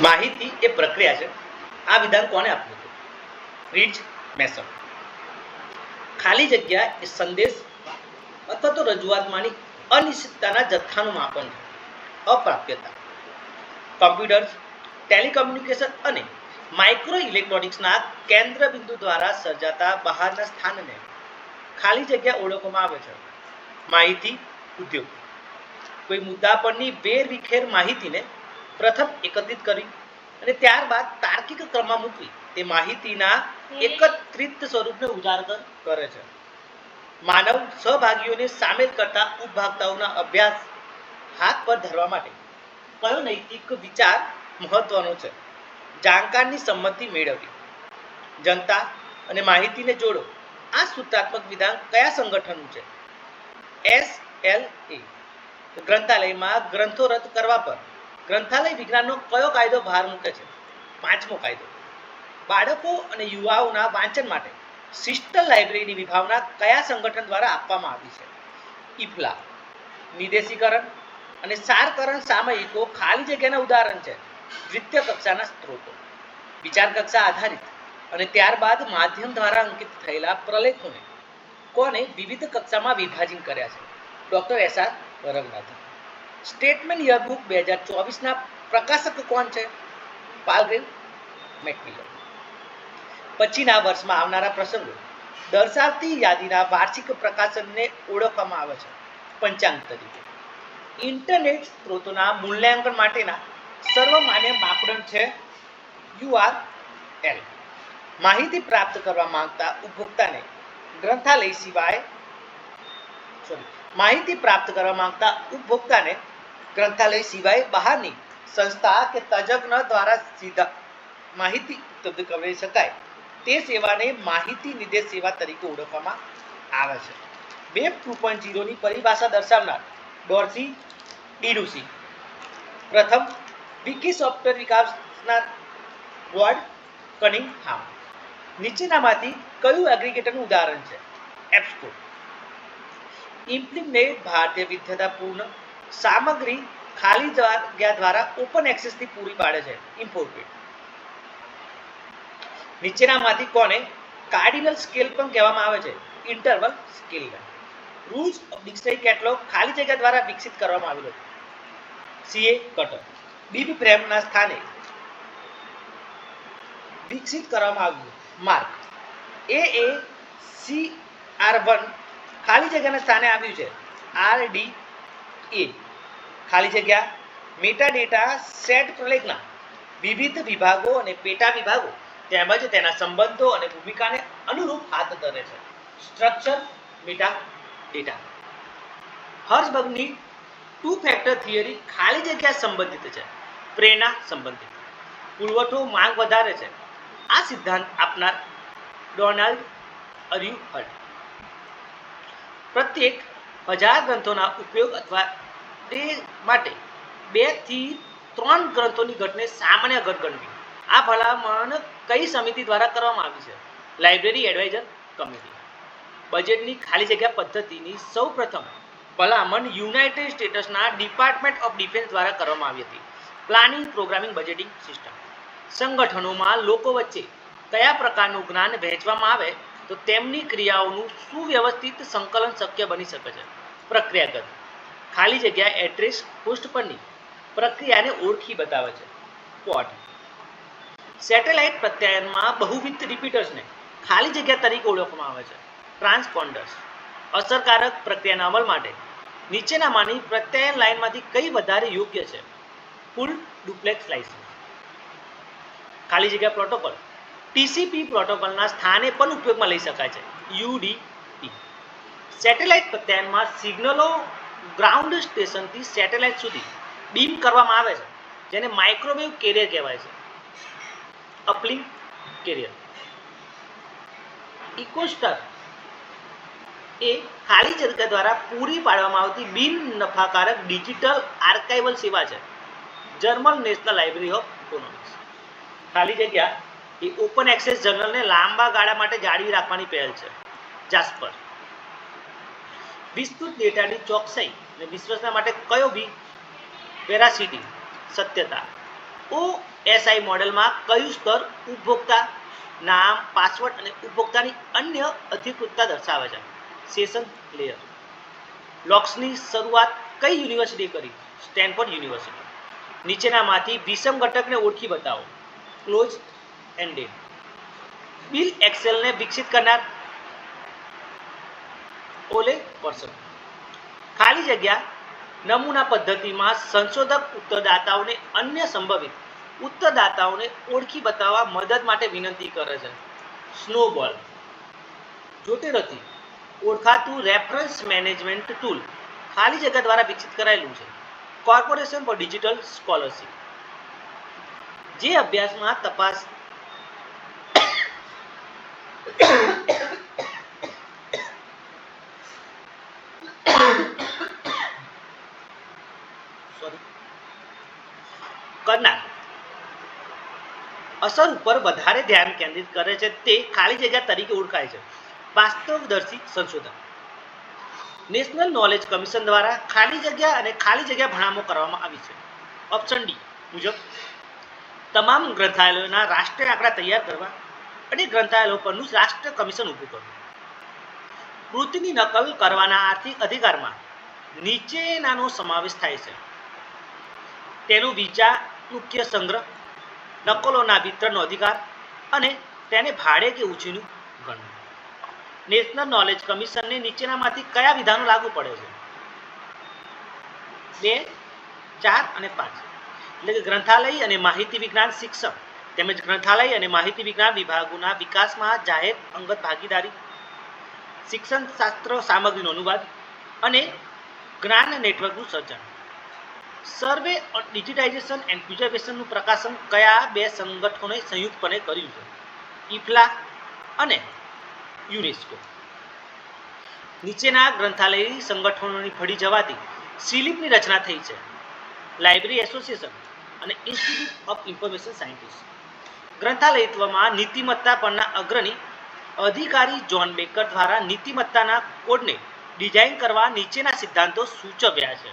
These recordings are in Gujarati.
માહિતી એ પ્રક્રિયા છે. આ વિધાન કોને આપ્યું હતું? Rich Mason. ખાલી જગ્યા એ સંદેશ અથવા તો રજૂઆતમાંની અનિશ્ચિતતાના જથ્થાનું માપન છે. અપ્રાપ્યતા. કોમ્પ્યુટર્સ, ટેલિકમ્યુનિકેશન અને માઇક્રો ઇલેક્ટ્રોનિક્સના કેન્દ્ર બિંદુ દ્વારા સર્જાતા બહારના સ્થાનને ખાલી જગ્યા ઓળખવામાં આવે છે. માહિતી ઉદ્યોગ. કોઈ મુદ્દા પરની વેરવિખેર માહિતીને પ્રથમ એકત્રિત કરી અને ત્યારબાદ તાર્કિક ક્રમમાં મૂકવી તે માહિતીના એકત્રિત સ્વરૂપને ઉજાગર કરે છે. માનવ સહભાગીઓને સામેલ કરતા ઉપભોક્તાઓના અભ્યાસ હાથ પર ધરવા માટે કયો નૈતિક વિચાર મહત્વનો છે? જાણકારની સંમતિ મેળવવી. જનતા અને માહિતીને જોડો. આ સૂત્રાત્મક વિધાન કયા સંગઠનનું છે? SLA. ગ્રંથાલયમાં ગ્રંથો રદ કરવા પર ગ્રંથાલય વિજ્ઞાનનો કયો કાયદો ભાર મૂકે છે? 5મો કાયદો. બાળકો અને યુવાઓના વાંચન માટે શિષ્ટ લાઇબ્રેરીની વિભાવના કયા સંગઠન દ્વારા આપવામાં આવી છે? ઇફલા. નિર્દેશીકરણ અને સારકરણ સામયિકો ખાલી જગ્યાના ઉદાહરણ છે. દ્વિતીય કક્ષાના સ્ત્રોતો. વિચાર કક્ષા આધારિત અને ત્યારબાદ માધ્યમ દ્વારા અંકિત થયેલા પ્રલેખોને કોને વિવિધ કક્ષામાં વિભાજન કર્યા છે? Doctor SR Ranganathan. Statement yearbook 2024ના પ્રકાશક કોણ છે? પાલગ્રેવ મેકમિલર. પછીના વર્ષમાં આવનારા પ્રસંગો દર્શાવતી યાદીના વાર્ષિક પ્રકાશનને ઓળખવામાં આવે છે પંચાંગ તરીકે. ઇન્ટરનેટ સ્ત્રોતોના મૂલ્યાંકન માટેના સર્વમાન્ય માપદંડ છે URL. માહિતી પ્રાપ્ત કરવા માંગતા ઉપભોક્તાને ગ્રંથાલય સિવાય માહિતી પ્રાપ્ત કરવા માંગતા ઉપભોક્તાને ગ્રંથાલય સિવાય બહારની સંસ્થા કે તજજ્ઞ દ્વારા સીધા માહિતી ઉપલબ્ધ કરાવી શકાય તે સેવાને માહિતી નિર્દેશ સેવા તરીકે ઓળખવામાં આવે છે. વેબ 2.0ની પરિભાષા દર્શાવનાર ડોર્સી ડીડુસી. પ્રથમ વિકી સોફ્ટવેર વિકાસના વોર્ડ કનિંગહામ. નીચેનામાંથી કયું એગ્રીગેટરનું ઉદાહરણ છે? એપ્સકો. ઇમ્પ્લિમેન્ટ ભારતીય વિદ્યાતાપૂર્ણ સામગ્રી ખાલી જગ્યા દ્વારા ઓપન એક્સેસથી પૂરી પાડે છે. ઇન્ફોર્મેટ. નીચેનામાંથી કોને કાર્ડિનલ સ્કેલ પણ કહેવામાં આવે છે? Interval scale. Rules of dictionary catalogue ખાલી જગ્યા દ્વારા વિકસિત કરવામાં આવેલો છે. CA cutter. બીબ ફ્રેમના સ્થાને વિકસિત કરવામાં આવ્યું. માર્ક. AACR1 ખાલી જગ્યાના સ્થાને આવ્યું છે. RDA ખાલી જગ્યા મેટાડેટા સેટ પ્રલેખના વિવિધ વિભાગો અને પેટા વિભાગો તેમજ તેના સંબંધો અને ભૂમિકાને અનુરૂપ હાથ ધરે છે. Structure metadata. હર્ઝબર્ગની 2 ફેક્ટર થિયરી ખાલી જગ્યા સંબંધિત છે. પ્રેરણા સંબંધિત. પુરવઠો માંગ વધારે છે. આ સિદ્ધાંત આપનાર ડોનાલ્ડ અર્યુહર્ટ. પ્રત્યેક 1000 ગ્રંથોના ઉપયોગ અથવા તે માટે 2 થી 3 ગ્રંથોની ઘટને સામાન્ય ઘટ ગણવી. આ ભલામણ કઈ સમિતિ દ્વારા કરવામાં આવી છે? Library advisor committee. બજેટની ખાલી જગ્યા પદ્ધતિની સૌપ્રથમ ભલામણ યુનાઇટેડ સ્ટેટ્સના ડિપાર્ટમેન્ટ ઓફ ડિફેન્સ દ્વારા કરવામાં આવી હતી. Planning programming budgeting system. સંગઠનોમાં લોકો વચ્ચે કયા પ્રકારનું જ્ઞાન વહેંચવામાં આવે તો તેમની ક્રિયાઓનું સુવ્યવસ્થિત સંકલન શક્ય બની શકે છે. પ્રક્રિયાગત. ખાલી જગ્યા એડ્રેસ પોસ્ટ પરની પ્રક્રિયાને ઓળખી બતાવે છે. પોર્ટ. સેટેલાઇટ પ્રત્યાયનમાં બહુવિધ રિપીટર્સને ખાલી જગ્યા તરીકે ઓળખવામાં આવે છે. ટ્રાન્સપોન્ડર્સ. અસરકારક પ્રક્રિયાના અમલ માટે નીચેનામાંની પ્રત્યાયન લાઇનમાંથી કઈ વધારે યોગ્ય છે? Full duplex licence. ખાલી જગ્યા પ્રોટોકોલ TCP પ્રોટોકોલના સ્થાને પણ ઉપયોગમાં લઈ શકાય છે. UDP. સેટેલાઇટ પ્રત્યાયનમાં સિગ્નલો ગ્રાઉન્ડ સ્ટેશનથી સેટેલાઇટ સુધી બીમ કરવામાં આવે છે જેને માઇક્રોવેવ કેરિયર કહેવાય છે. અપલિંક કેરિયર. ઇકોસ્ટર એ ખાલી જગ્યા દ્વારા પૂરી પાડવામાં આવતી બિન નફાકારક ડિજિટલ આર્કાઇવલ સેવા છે. German national library of economics. ખાલી જગ્યા એ ઓપન એક્સેસ જર્નલને લાંબા ગાળા માટે જાળવી રાખવાની પહેલ છે. જાસ્પર. વિસ્તૃત ડેટાની ચોકસાઈ અને વિશ્વાસના માટે કયો બી? વેરાસિટી સત્યતા. એસઆઈ મોડેલમાં કયું સ્તર ઉપભોક્તા નામ, પાસવર્ડ અને ઉપભોક્તાની અન્ય અધિકૃતતા દર્શાવે છે? Session layer. લોક્સની શરૂઆત કઈ યુનિવર્સિટી કરી? Stanford university. નીચેનામાંથી વિષમ ઘટકને ઓળખી બતાવો. Close ended. બિલ એક્સેલને વિકસિત કરનાર ઓલે પર્સન. ખાલી જગ્યા નમૂના પદ્ધતિમાં સંશોધક ઉત્તરદાતાઓને અન્ય સંભવિત ઉત્તરદાતાઓને ઓળખી બતાવવા મદદ માટે વિનંતી કરે છે. સ્નોબોલ. જોટેરથી ઓળખાતું રેફરન્સ મેનેજમેન્ટ ટૂલ ખાલી જગ્યા દ્વારા વિકસિત કરાયેલું છે. Corporation four digital scholarship. જે અભ્યાસમાં તપાસ કરનાર અસર ઉપર વધારે ધ્યાન કેન્દ્રિત કરે છે તે ખાલી જગ્યા તરીકે ઓળખાય છે. વાસ્તવદર્શી સંશોધન. નેશનલ નોલેજ કમિશન દ્વારા ખાલી જગ્યા અને ખાલી જગ્યા ભણામો કરવામાં આવી છે. ઓપ્શન ડી મુજબ તમામ ગ્રંથાલયોના રાષ્ટ્રીય આંકડા તૈયાર કરવા અને ગ્રંથાલયો પરનું રાષ્ટ્રીય કમિશન ઊભું કરવું. કૃતિની નકલ કરવાના આર્થિક અધિકારમાં નીચેનાનો સમાવેશ થાય છે. તેનું વિચાર મુખ્ય સંગ્રહ, નકલોના વિતરણનો અધિકાર અને તેને ભાડે કે ઉછીનું ગણવું. નેશનલ નોલેજ કમિશનને નીચેનામાંથી કયા વિધાનો લાગુ પડે છે? 2, 4 અને 5. એટલે કે ગ્રંથાલય અને માહિતી વિજ્ઞાન શિક્ષણ તેમજ ગ્રંથાલય અને માહિતી વિજ્ઞાન વિભાગોના વિકાસમાં જાહેર અંગત ભાગીદારી, શિક્ષણ શાસ્ત્ર સામગ્રીનો અનુવાદ અને જ્ઞાન નેટવર્કનું સર્જન. સર્વે ઓન ડિજિટાઇઝેશન એન્ડ પ્રિઝર્વેશનનું પ્રકાશન કયા 2 સંગઠનોએ સંયુક્તપણે કર્યું છે? ઇફ્લા અને યુનેસ્કો. નીચેના ગ્રંથાલયી સંગઠનોની ભળી જવાથી સિલિપની રચના થઈ છે. લાઇબ્રેરી એસોસિએશન અને ઇન્સ્ટિટ્યૂટ ઓફ ઇન્ફોર્મેશન સાયન્ટિસ્ટ. ગ્રંથાલયત્વમાં નીતિમત્તા પરના અગ્રણી અધિકારી જ્હોન બેકર દ્વારા નીતિમત્તાના કોડને ડિઝાઇન કરવા નીચેના સિદ્ધાંતો સૂચવ્યા છે.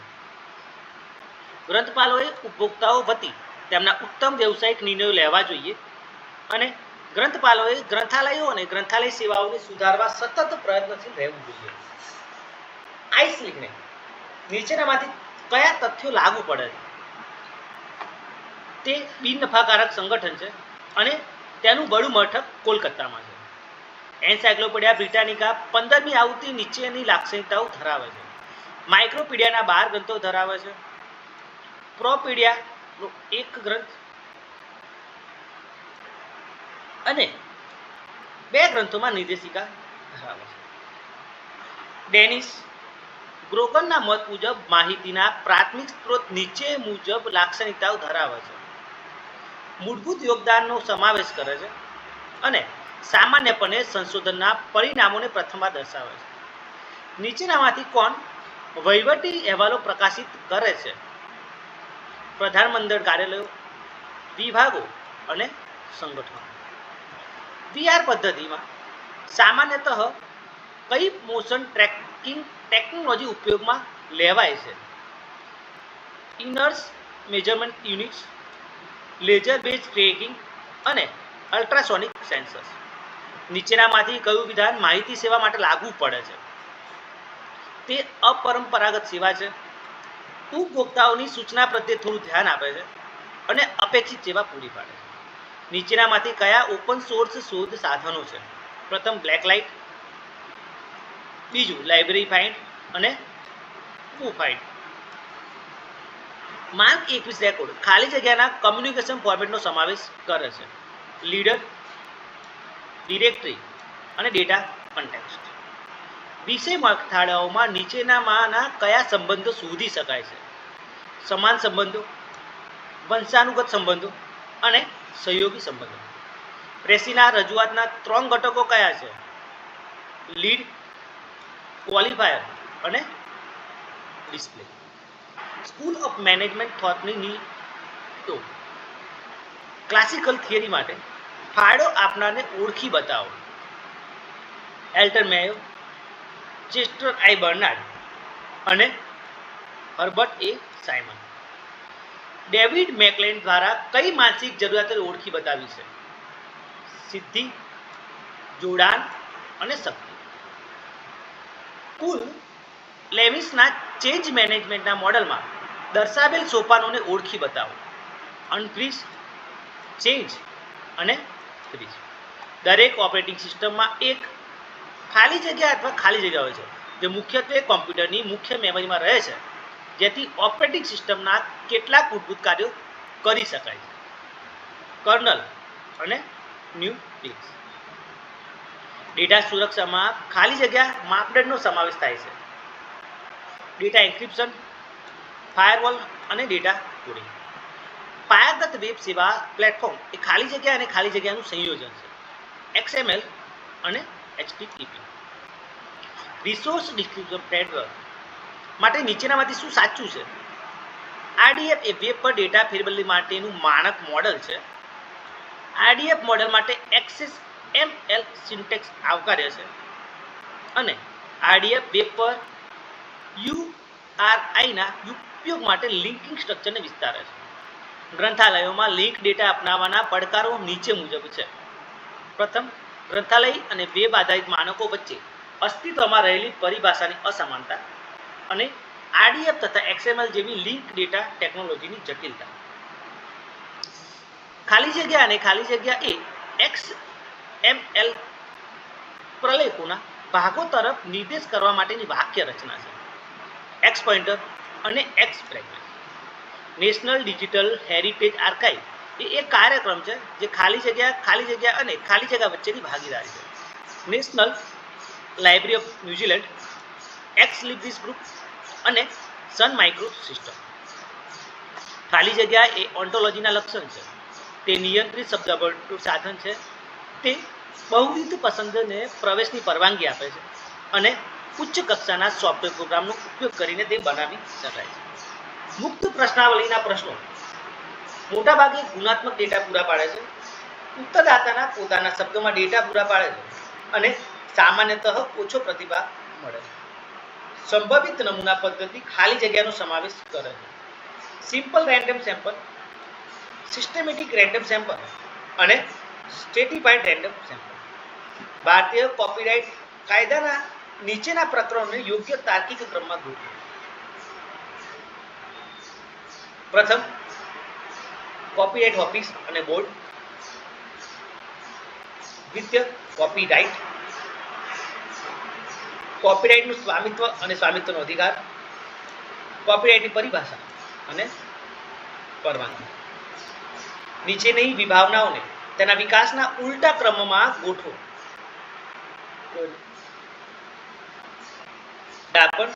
ગ્રંથપાલોએ ઉપભોક્તાઓ વતી તેમના ઉત્તમ વ્યવસાયિક નિર્ણયો લેવા જોઈએ અને ગ્રંથપાલોએ ગ્રંથાલયો અને ગ્રંથાલય સેવાઓને સુધારવા સતત પ્રયત્નશીલ રહેવું જોઈએ. આઈસલીકને નીચેનામાંથી કયા તથ્યો લાગુ પડે છે? તે બિન નફાકારક સંગઠન છે અને તેનું બડું મથક કોલકાતામાં છે. એન્સાઇક્લોપીડિયા બ્રિટાનિકા 15મી આવૃત્તિ નીચેની લાક્ષણિકતાઓ ધરાવે છે. માઇક્રોપીડિયાના 12 ગ્રંથો ધરાવે છે. પ્રોપીડિયાનો 1 ગ્રંથ અને 2 ગ્રંથોમાં નિર્દેશિકા ધરાવે છે. ડેનિસ ગ્રોગનના મત મુજબ માહિતીના પ્રાથમિક સ્ત્રોત નીચે મુજબ લાક્ષણિકતાઓ ધરાવે છે. મૂળભૂત યોગદાનનો સમાવેશ કરે છે અને સામાન્યપણે સંશોધનના પરિણામોને પ્રથમવાર દર્શાવે છે. નીચેનામાંથી કોણ વહીવટી અહેવાલો પ્રકાશિત કરે છે? પ્રધાનમંડળ કાર્યાલયો, વિભાગો અને સંગઠનો. VR પદ્ધતિમાં સામાન્યતઃ કઈ મોશન ટ્રેકિંગ ટેકનોલોજી ઉપયોગમાં લેવાય છે? Inertial measurement units, laser base tracking અને અલ્ટ્રાસોનિક સેન્સર્સ. નીચેનામાંથી કયું વિધાન માહિતી સેવા માટે લાગુ પડે છે? તે અપરંપરાગત સેવા છે, ઉપભોક્તાઓની સૂચના પ્રત્યે થોડું ધ્યાન આપે છે અને અપેક્ષિત સેવા પૂરી પાડે છે. નીચેનામાંથી કયા ઓપન સોર્સ શોધ સાધનો છે? પ્રથમ બ્લેકલાઇટ, બીજું લાઇબ્રેરી ફાઇન્ડ અને બુફાઇન્ડ. માર્ક 21 રેકોર્ડ ખાલી જગ્યાના કમ્યુનિકેશન ફોર્મેટનો સમાવેશ કરે છે. લીડર, ડિરેક્ટરી અને ડેટા કોન્ટેક્સ્ટ. વિષય મથાળાઓમાં નીચેનામાંના કયા સંબંધો શોધી શકાય છે? સમાન સંબંધો, વંશાનુગત સંબંધો અને સહયોગી સંબંધો. પ્રેસીના રજૂઆતના 3 ઘટકો કયા છે? લીડ, ક્વોલિફાયર અને ડિસ્પ્લે. સ્કૂલ ઓફ મેનેજમેન્ટ થોટની નીતો. ક્લાસિકલ થિયરી માટે ફાળો આપનારને ઓળખી બતાવો. Elton Mayo, Chester I Barnard અને Herbert A Simon. David McClelland દ્વારા કઈ માનસિક જરૂરિયાતો ઓળખી બતાવી છે? સિદ્ધિ, જોડાણ અને શક્તિ. કુલ લેવિસના ચેન્જ મેનેજમેન્ટના મોડલમાં દર્શાવેલ સોપાનોને ઓળખી બતાવો. અનફ્રીઝ, ચેન્જ અને ફ્રીઝ. દરેક ઓપરેટિંગ સિસ્ટમમાં એક ખાલી જગ્યા અથવા ખાલી જગ્યા હોય છે જે મુખ્યત્વે કોમ્પ્યુટરની મુખ્ય મેમરીમાં રહે છે, જેથી ઓપરેટિંગ સિસ્ટમના કેટલાક મૂળભૂત કાર્યો કરી શકાય છે. કર્નલ અને ન્યુક્લિયસ. ડેટા સુરક્ષામાં ખાલી જગ્યા માપદંડનો સમાવેશ થાય છે. ડેટા એન્ક્રિપ્શન, ફાયરવોલ અને ડેટા કોડિંગ. પાયાગત વેબ સેવા પ્લેટફોર્મ એ ખાલી જગ્યા અને ખાલી જગ્યાનું સંયોજન છે. XML અને HTTP. રિસોર્સ ડિસ્ક્રિપ્શન ફ્રેમવર્ક માટે નીચેનામાંથી શું સાચું છે? RDF એ વેબ પર ડેટા ફેરબદલી માટેનું માનક મોડલ છે. RDF મોડલ માટે XML સિન્ટેક્સ આવકાર્ય છે અને RDF વેબ પર URI-ના ઉપયોગ માટે લિંકિંગ સ્ટ્રક્ચરને વિસ્તારે છે. ગ્રંથાલયોમાં લિંક ડેટા અપનાવવાના પડકારો નીચે મુજબ છે. પ્રથમ, ગ્રંથાલય અને વેબ આધારિત માનકો વચ્ચે અસ્તિત્વમાં રહેલી પરિભાષાની અસમાનતા અને RDF તથા XML જેવી લિંક ડેટા ટેકનોલોજીની જટિલતા. ખાલી જગ્યા અને ખાલી જગ્યા એ XML પ્રલેખોના ભાગો તરફ નિર્દેશ કરવા માટેની વાક્ય રચના છે. X પોઇન્ટર અને X fragment. National digital heritage archive એ એક કાર્યક્રમ છે જે ખાલી જગ્યા અને ખાલી જગ્યા વચ્ચેની ભાગીદારી છે. National library of New Zealand, Ex Libris group અને સન માઇક્રો સિસ્ટમ. ખાલી જગ્યા એ ઓન્ટોલોજીના લક્ષણ છે. તે નિયંત્રિત શબ્દભંડોળ સાધન છે. તે બહુવિધ પસંદને પ્રવેશની પરવાનગી આપે છે અને ઉચ્ચ કક્ષાના સોફ્ટવેર પ્રોગ્રામનો ઉપયોગ કરીને તે બનાવી શકાય છે. મુક્ત પ્રશ્નાવલીના પ્રશ્નો મોટાભાગે ગુણાત્મક ડેટા પૂરા પાડે છે. ઉત્તરદાતાના પોતાના શબ્દોમાં ડેટા પૂરા પાડે છે અને સામાન્યતઃ ઓછો પ્રતિભાવ મળે છે. સંભવિત નમૂના પદ્ધતિ ખાલી જગ્યાનો સમાવેશ કરે છે. Simple random sample, systematic random sample અને સ્ટ્રેટિફાઈડ રેન્ડમ સેમ્પલ. ભારતીય કોપીરાઇટ કાયદાના નીચેના પ્રકરણોને યોગ્ય તાર્કિક ક્રમમાં ગોઠવો. પ્રથમ, કોપીરાઇટ ઓફિસ અને બોર્ડ. દ્વિતીય, કોપીરાઇટ. કોપીરાઇટનું સ્વામિત્વ અને સ્વામિત્વનો અધિકાર. કોપીરાઇટની પરિભાષા અને પરવાનગી. નીચેની વિભાવનાઓને તેના વિકાસના ઉલટા ક્રમમાં ગોઠવો. ડાપણ,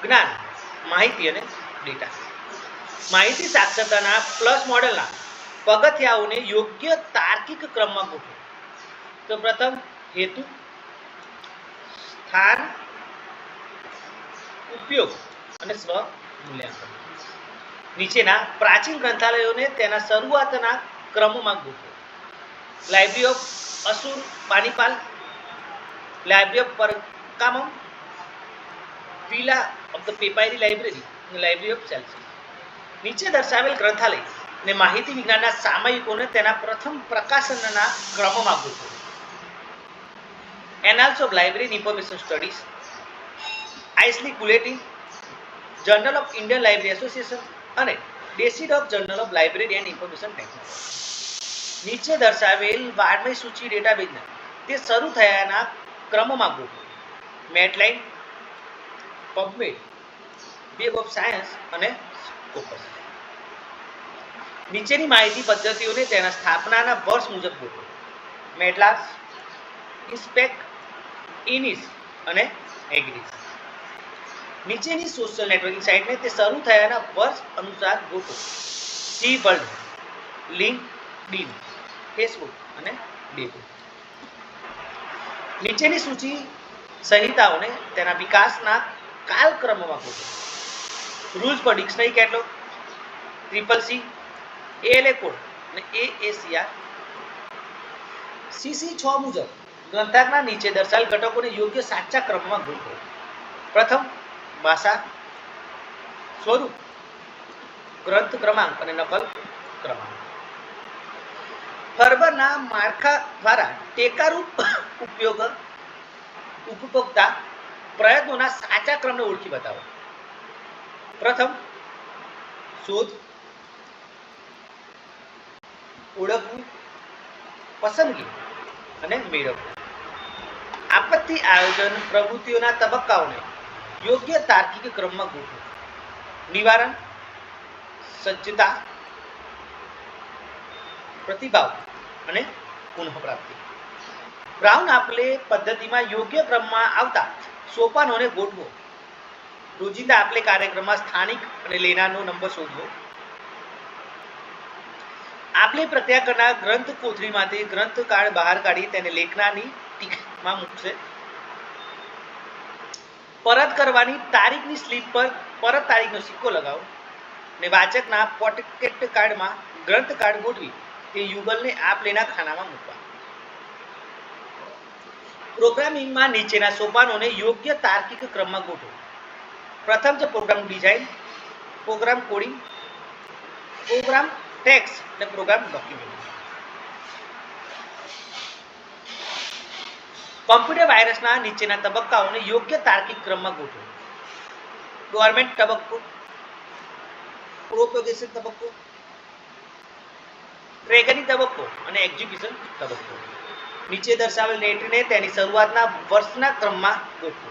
જ્ઞાન, માહિતી અને ડેટા. માહિતી સાક્ષરતાના પ્લસ મોડેલના પગથિયાઓને યોગ્ય તાર્કિક ક્રમમાં ગોઠવો. તો પ્રથમ, હેતુ, સ્થાન, ઉપયોગ અને સ્વ મૂલ્યાંકન. નીચેના પ્રાચીન ગ્રંથાલયોને તેના શરૂઆતના ક્રમમાં ગોઠવો. Library of Ashurbanipal, library of Pergamum, villa of the papyri library અને લાઇબ્રેરી ઓફ સેલ્સિયસ. નીચે દર્શાવેલ ગ્રંથાલય ને માહિતી વિજ્ઞાનના સામયિકોને તેના પ્રથમ પ્રકાશનના ક્રમમાં ગોઠવો. Annals of library information studies, IASLIC bulletin, journal of Indian library association અને DESIDOC journal of library and information technology. નીચે દર્શાવેલ વારમય સૂચિ ડેટાબેઝને તે શરૂ થયાના ક્રમમાં ગોઠવો. મેટલાઇન, પબમેડ, વેબ ઓફ સાયન્સ અને સ્કોપસ. નીચેની માહિતી પદ્ધતિઓને તેના સ્થાપનાના વર્ષ મુજબ ગોઠવો. મેટલાસ, ઇન્સ્પેક, ઇનિસ અને એગ્રીસ. નીચેની સોશિયલ નેટવર્કિંગ સાઇટને તે શરૂ થયાના વર્ષ અનુસાર ગોઠવો. સી વર્લ્ડ, લિંક્ડઇન, ફેસબુક અને ડેબુ. નીચેની સૂચિ સંહિતાઓને તેના વિકાસના કાલક્રમમાં ગોઠવો. Rules four dictionary catalogue, CCC, ALA code અને AACR. CC 6 મુજબ ગ્રંથારના નીચે દર્શાવેલ ઘટકોને યોગ્ય સાચા ક્રમમાં ગોઠવો. પ્રથમ, ભાષા, સ્વરૂપ, ગ્રંથ ક્રમાંક અને નકલ ક્રમાંક. ફર્બરના માળખા દ્વારા ટેકારૂપ ઉપયોગ ઉપભોક્તા પ્રયત્નોના સાચા ક્રમને ઓળખી બતાવો. પ્રથમ, શોધ, ઓળખવું, પસંદગી અને મેળવવું. આપત્તિ આયોજન પ્રવૃત્તિઓના તબક્કાઓને યોગ્ય તાર્કિક ક્રમમાં ગોઠવો. નિવારણ, સજ્જતા, પ્રતિભાવ અને પુનઃપ્રાપ્તિ. બ્રાઉન આપલે પદ્ધતિમાં યોગ્ય ક્રમમાં આવતા સોપાનોને ગોઠવો. રોજિંદા આપલે કાર્યક્રમમાં સ્થાનિક અને લેનારનો નંબર શોધવો. આપલે પ્રક્રિયા કરનાર ગ્રંથ કોથળીમાંથી ગ્રંથ કાર્ડ બહાર કાઢી તેને લેખનારની ટીકમાં મૂકશે. પરત કરવાની તારીખની સ્લીપ પર પરત તારીખનો સિક્કો લગાવો અને વાચકના પોકેટ કાર્ડમાં ગ્રંથ કાર્ડ ગોઠવી તે યુગલને આપલેના ખાનામાં મૂકવા. પ્રોગ્રામિંગમાં નીચેના સોપાનોને યોગ્ય તાર્કિક ક્રમમાં ગોઠવો. પ્રથમ છે program design, program coding, program text અને પ્રોગ્રામ ડોક્યુમેન્ટ. કમ્પ્યુટર વાયરસના નીચેના તબક્કાઓને યોગ્ય તાર્કિક ક્રમમાં ગોઠવો. ગવર્મેન્ટ તબક્કો, પ્રોપેગેશન તબક્કો, ટ્રેગરિંગ તબક્કો અને એક્ઝિક્યુશન તબક્કો. નીચે દર્શાવેલ નેટને તેની શરૂઆતના વર્ષના ક્રમમાં ગોઠવો.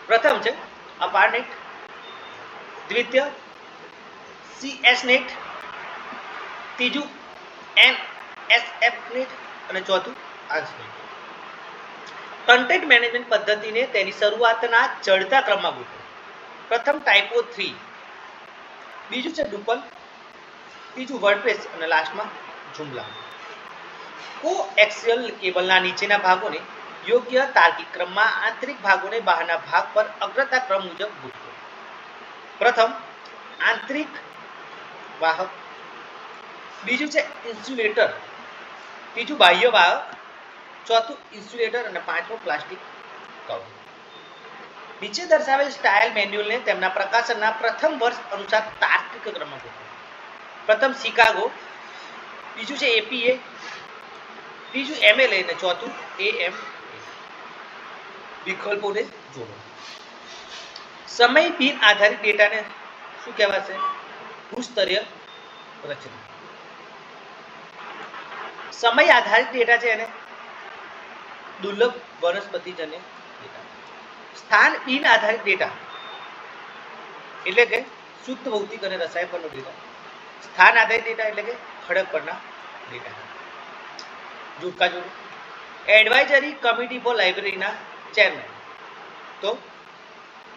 પ્રથમ છે અપારનેટ, દ્વિતીય સીએસનેટ, ત્રીજું એનએસએફનેટ અને ચોથું આંસનેટ. કન્ટેન્ટ મેનેજમેન્ટ પદ્ધતિને તેની શરૂઆતના ચડતા ક્રમમાં ગોઠવો. પ્રથમ ટાઇપો 3, બીજું છે ડુપલ, ત્રીજું વર્ડપ્રેસ અને લાસ્ટમાં જુમલા. કોએક્સિયલ કેબલના નીચેના ભાગોને યોગ્ય તાર્કિક ક્રમમાં આંતરિક ભાગોને બહારના ભાગ પર અગ્રતા ક્રમ મુજબ ગોઠવો. પ્રથમ આંતરિક વાહક, બીજું છે ઇન્સ્યુલેટર, ત્રીજું બાહ્ય વાહક, ચોથું ઇન્સ્યુલેટર અને પાંચમું પ્લાસ્ટિક કવર. નીચે દર્શાવેલ સ્ટાઇલ મેન્યુઅલને તેમના પ્રકાશનના પ્રથમ વર્ષ અનુસાર તાર્કિક ક્રમમાં ગોઠવો. પ્રથમ શિકાગો, બીજું છે એપીએ, ત્રીજું એમએલએ અને ચોથું એએમ. વિકલ્પોને જોડો. સમય બિન આધારિત ડેટાને શું કહેવાશે? ભૂસ્તરીય રચના. સમય આધારિત ડેટા છે એને દુર્લભ વનસ્પતિજન્ય ડેટા. સ્થાન બિન આધારિત ડેટા એટલે કે શુદ્ધ ભૌતિક અને રસાયણ પરનો ડેટા. સ્થાન આધારિત ડેટા એટલે કે ખડક પરના ડેટા. જોડકા જોડો. એડવાઇઝરી કમિટી ફોર લાઇબ્રેરીના ચેરમેન તો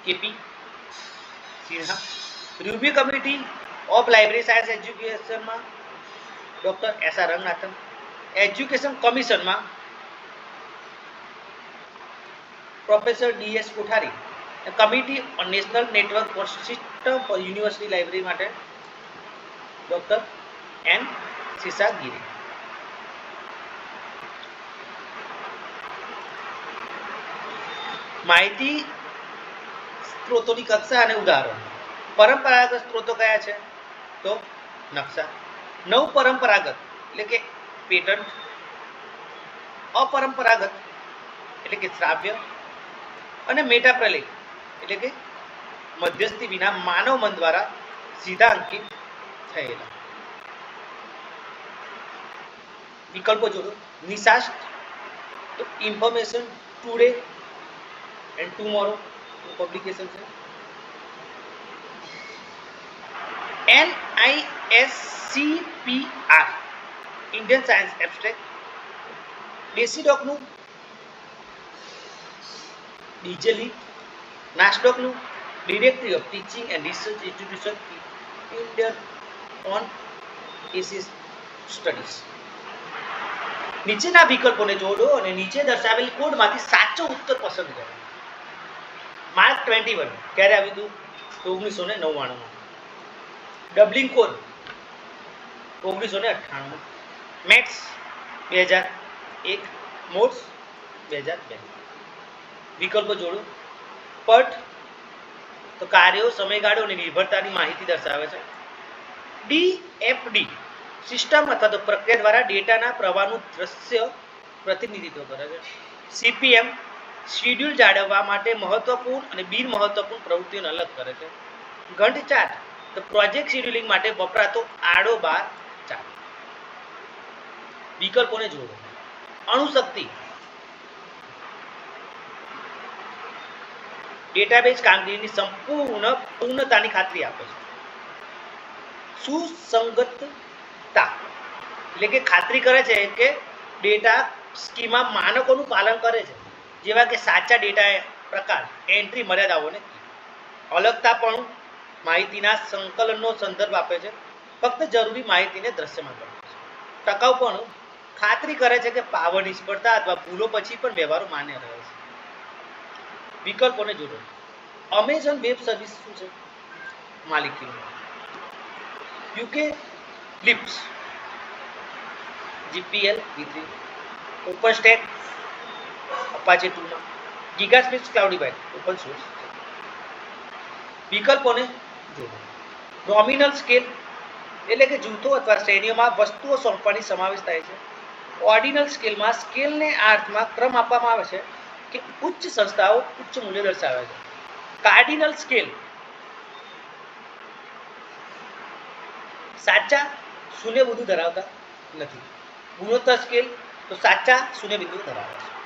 KP Sinha. Review committee of library science એજ્યુકેશનમાં ડોક્ટર એસઆર રંગનાથન. એજ્યુકેશન કમિશનમાં professor DS Kothari. Committee on national network for system for university library માટે ડોક્ટર એન શેષાગિરી. માહિતી સ્ત્રોતોની કક્ષા અને ઉદાહરણ. પરંપરાગત સ્ત્રોતો કયા છે? તો નકશા. નવ પરંપરાગત એટલે કે પેટન્ટ. અપરંપરાગત એટલે કે શ્રાવ્ય અને મેટા પ્રલેખ એટલે કે મધ્યસ્થી વિના માનવ મન દ્વારા સીધા અંકિત થયેલા. વિકલ્પો જોડો. નિશાસ્ટ તો information today and tomorrow publication છે. NISCPR Indian science abstract. ડેસીડોકનું ડીજેલી. નાસ્ડોકનું directory of teaching and research institution Indian on Asian studies. નીચેના વિકલ્પોને જોડો અને નીચે દર્શાવેલ કોડમાંથી સાચો ઉત્તર પસંદ કરો. માર્ક 21 ક્યારે આવ્યું હતું? તો 1999. Doubling code 1998. મેક્સ 2001. મોડ્સ 2002. વિકલ્પો જોડો. પટ તો કાર્યો, સમયગાળો અને નિર્ભરતાની માહિતી દર્શાવે છે. ડીએફડી સિસ્ટમ અથવા તો પ્રક્રિયા દ્વારા ડેટાના પ્રવાહનું દ્રશ્ય પ્રતિનિધિત્વ કરે છે. સીપીએમ શિડ્યુલ જાળવવા માટે મહત્વપૂર્ણ અને બિન મહત્વપૂર્ણ પ્રવૃત્તિઓને અલગ કરે છે. ગંઠ ચાર્ટ તો પ્રોજેક્ટ શેડ્યુલિંગ માટે વપરાતો આડો બાર ચાર્ટ. વિકલ્પોને જોડો. અણુશક્તિ ડેટાબેઝ કામગીરીની સંપૂર્ણ પૂર્ણતાની ખાતરી આપે છે. સુસંગતતા એટલે કે ખાતરી કરે છે કે ડેટા સ્કીમા માનકોનું પાલન કરે છે, જેવા કે સાચા ડેટા પ્રકાર, એન્ટ્રી મર્યાદાઓને. અલગતાપણું માહિતીના સંકલનનો સંદર્ભ આપે છે, ફક્ત જરૂરી માહિતીને દ્રશ્યમાન કરે છે. ટકાઉપણું ખાતરી કરે છે કે પાવર નિષ્ફળતા અથવા ભૂલો પછી પણ વ્યવહારો માન્ય રહે છે. વિકલ્પોને જોડો. અમેઝોન વેબ સર્વિસ શું છે? માલિકી Eucalyptus GPL V3 OpenStack Apache 2 માં ગીગાસ્પેસ ક્લાઉડીફાઈ ઓપન સોર્સ. વિકલ્પોને જોડો. નોમિનલ સ્કેલ એટલે કે જૂથો અથવા શ્રેણીઓમાં વસ્તુઓ સોંપવાની સમાવેશ થાય છે. ઓર્ડિનલ સ્કેલમાં સ્કેલને આ અર્થમાં ક્રમ આપવામાં આવે છે કે ઉચ્ચ સંસ્થાઓ ઉચ્ચ મૂલ્ય દર્શાવે છે. કાર્ડિનલ સ્કેલ સાચા શૂન્ય બિંદુ ધરાવતા નથી. ગુણોત્તર સ્કેલ તો સાચા શૂન્ય બિંદુ ધરાવે છે.